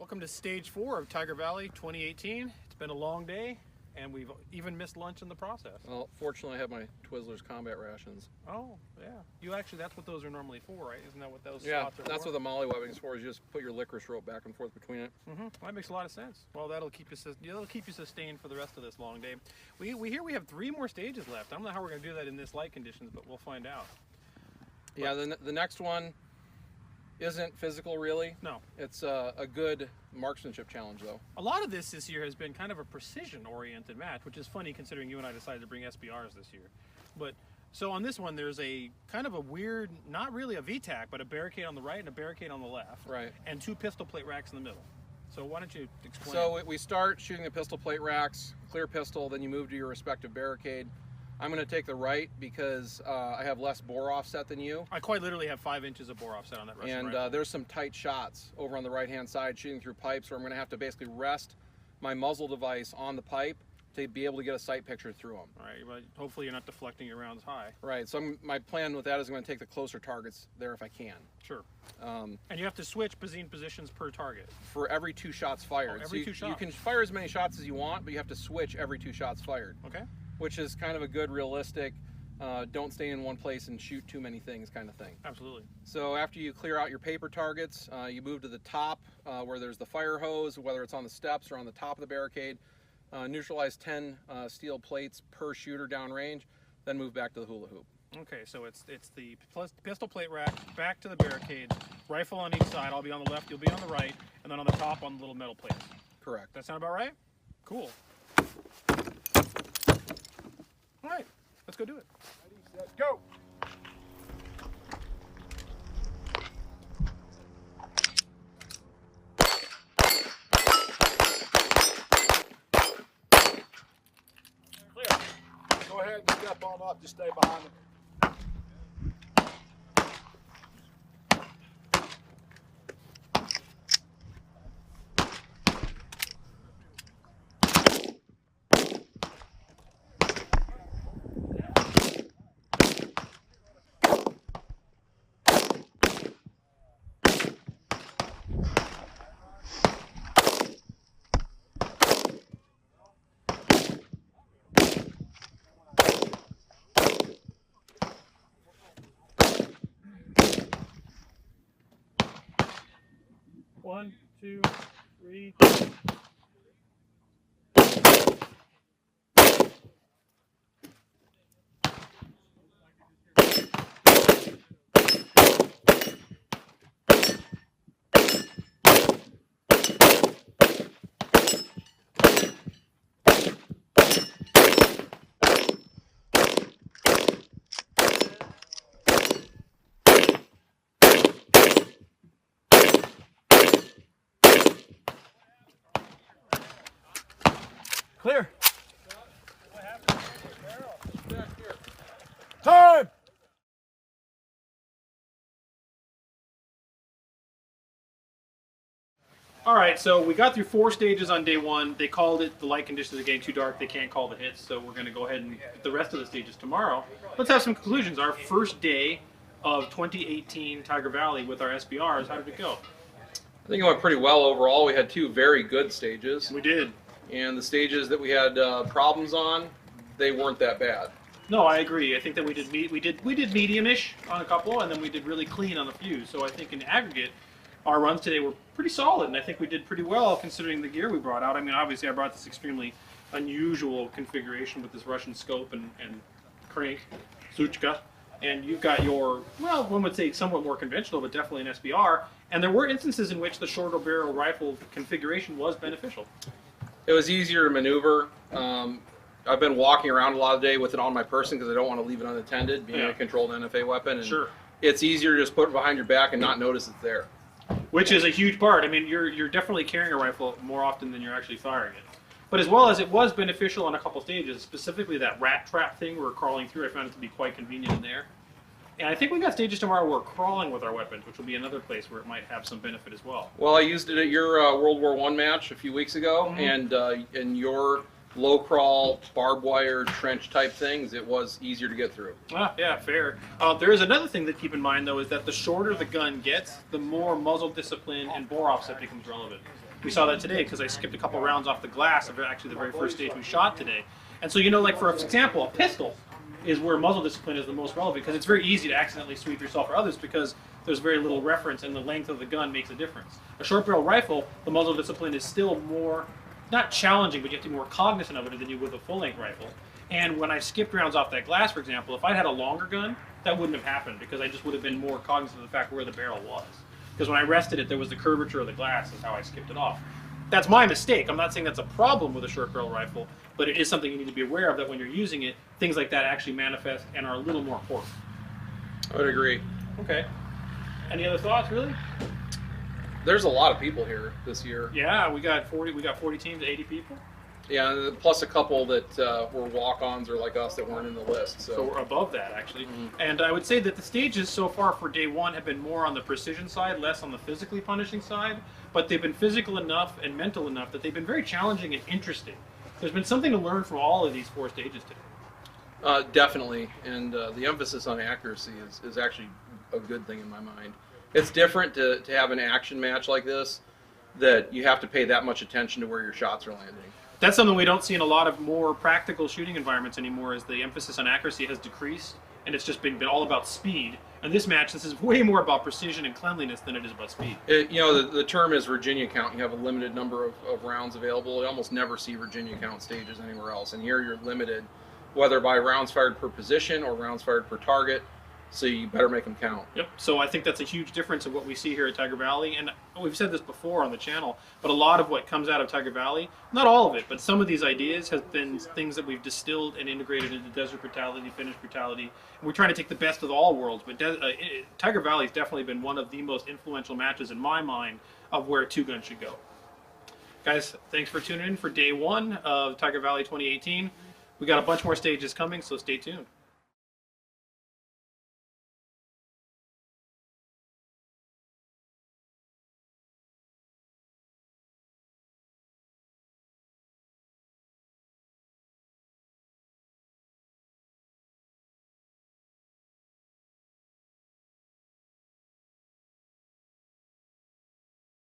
Welcome to stage 4 of Tiger Valley 2018. It's been a long day, and we've even missed lunch in the process. Well, fortunately I have my Twizzlers combat rations. Oh, yeah. You actually, that's what those are normally for, right? Isn't that what those Yeah, slots are that's for? what the molly webbing is for, is you just put your licorice rope back and forth between it. Well, that makes a lot of sense. Well, that'll keep you sustained for the rest of this long day. We hear we have 3 more stages left. I don't know how we're going to do that in this light conditions, but we'll find out. Yeah, the next one isn't physical really. No. It's a good marksmanship challenge though. A lot of this year has been kind of a precision-oriented match, which is funny considering you and I decided to bring SBRs this year. But so on this one, there's a kind of a weird, not really a VTAC, but a barricade on the right and a barricade on the left. Right. And 2 pistol plate racks in the middle. So why don't you explain? So we start shooting the pistol plate racks, clear pistol, then you move to your respective barricade. I'm going to take the right because I have less bore offset than you. I quite literally have 5 inches of bore offset on that Russian rifle. And there's some tight shots over on the right-hand side shooting through pipes where I'm going to have to basically rest my muzzle device on the pipe to be able to get a sight picture through them. All right, but hopefully you're not deflecting your rounds high. Right, so my plan with that is I'm going to take the closer targets there if I can. Sure. And you have to switch positions per target. For every 2 shots fired. Oh, every 2 shots. You can fire as many shots as you want, but you have to switch every 2 shots fired. Okay. Which is kind of a good, realistic, don't stay in one place and shoot too many things kind of thing. Absolutely. So after you clear out your paper targets, you move to the top where there's the fire hose, whether it's on the steps or on the top of the barricade. Neutralize 10 steel plates per shooter downrange, then move back to the hula hoop. Okay, so it's the pistol plate rack, back to the barricade, rifle on each side. I'll be on the left, you'll be on the right, and then on the top on the little metal plates. Correct. That sound about right? Cool. All right, let's go do it. Ready, set, go! Clear. Go ahead and step on up, just stay behind them. One, two, three. Clear. Time! All right, so we got through 4 stages on day 1. They called it the light conditions are getting too dark. They can't call the hits, so we're going to go ahead and get the rest of the stages tomorrow. Let's have some conclusions. Our first day of 2018 Tiger Valley with our SBRs. How did it go? I think it went pretty well overall. We had 2 very good stages. We did. And the stages that we had problems on, they weren't that bad. No, I agree. I think that we did medium-ish on a couple, and then we did really clean on a few. So I think in aggregate, our runs today were pretty solid, and I think we did pretty well considering the gear we brought out. I mean, obviously I brought this extremely unusual configuration with this Russian scope and crank, Suchka, and you've got your, well, one would say somewhat more conventional, but definitely an SBR, and there were instances in which the shorter barrel rifle configuration was beneficial. It was easier to maneuver. I've been walking around a lot of the day with it on my person because I don't want to leave it unattended, being a controlled NFA weapon. And sure. It's easier to just put it behind your back and not notice it's there. Which is a huge part. I mean, you're definitely carrying a rifle more often than you're actually firing it. But as well as it was beneficial on a couple stages, specifically that rat trap thing we're crawling through, I found it to be quite convenient in there. And I think we got stages tomorrow where we're crawling with our weapons, which will be another place where it might have some benefit as well. Well, I used it at your World War I match a few weeks ago, and in your low crawl, barbed wire, trench type things, it was easier to get through. Ah, yeah, fair. There is another thing to keep in mind, though, is that the shorter the gun gets, the more muzzle discipline and bore offset becomes relevant. We saw that today because I skipped a couple rounds off the glass of actually the very first stage we shot today. And so, you know, like for example, a pistol is where muzzle discipline is the most relevant because it's very easy to accidentally sweep yourself or others because there's very little reference and the length of the gun makes a difference. A short barrel rifle, the muzzle discipline is still more, not challenging, but you have to be more cognizant of it than you would with a full-length rifle. And when I skipped rounds off that glass, for example, if I had a longer gun, that wouldn't have happened because I just would have been more cognizant of the fact where the barrel was. Because when I rested it, there was the curvature of the glass is how I skipped it off. That's my mistake. I'm not saying that's a problem with a short barrel rifle, but it is something you need to be aware of that when you're using it, things like that actually manifest and are a little more important. I would agree. Okay. Any other thoughts, really? There's a lot of people here this year. Yeah, we got 40 teams, 80 people. Yeah, plus a couple that were walk-ons or like us that weren't in the list. So we're above that, actually. And I would say that the stages so far for day one have been more on the precision side, less on the physically punishing side. But they've been physical enough and mental enough that they've been very challenging and interesting. There's been something to learn from all of these 4 stages today. Definitely, and the emphasis on accuracy is actually a good thing in my mind. It's different to have an action match like this that you have to pay that much attention to where your shots are landing. That's something we don't see in a lot of more practical shooting environments anymore, is the emphasis on accuracy has decreased, and it's just been all about speed. And this match, this is way more about precision and cleanliness than it is about speed. You know, the term is Virginia count. You have a limited number of rounds available. You almost never see Virginia count stages anywhere else, and here you're limited, whether by rounds fired per position or rounds fired per target, so you better make them count. Yep, so I think that's a huge difference in what we see here at Tiger Valley, and we've said this before on the channel, but a lot of what comes out of Tiger Valley, not all of it, but some of these ideas have been things that we've distilled and integrated into Desert Brutality, Finish Brutality, and we're trying to take the best of all worlds, but Tiger Valley has definitely been one of the most influential matches in my mind of where two guns should go. Guys, thanks for tuning in for day one of Tiger Valley 2018. We got a bunch more stages coming, so stay tuned.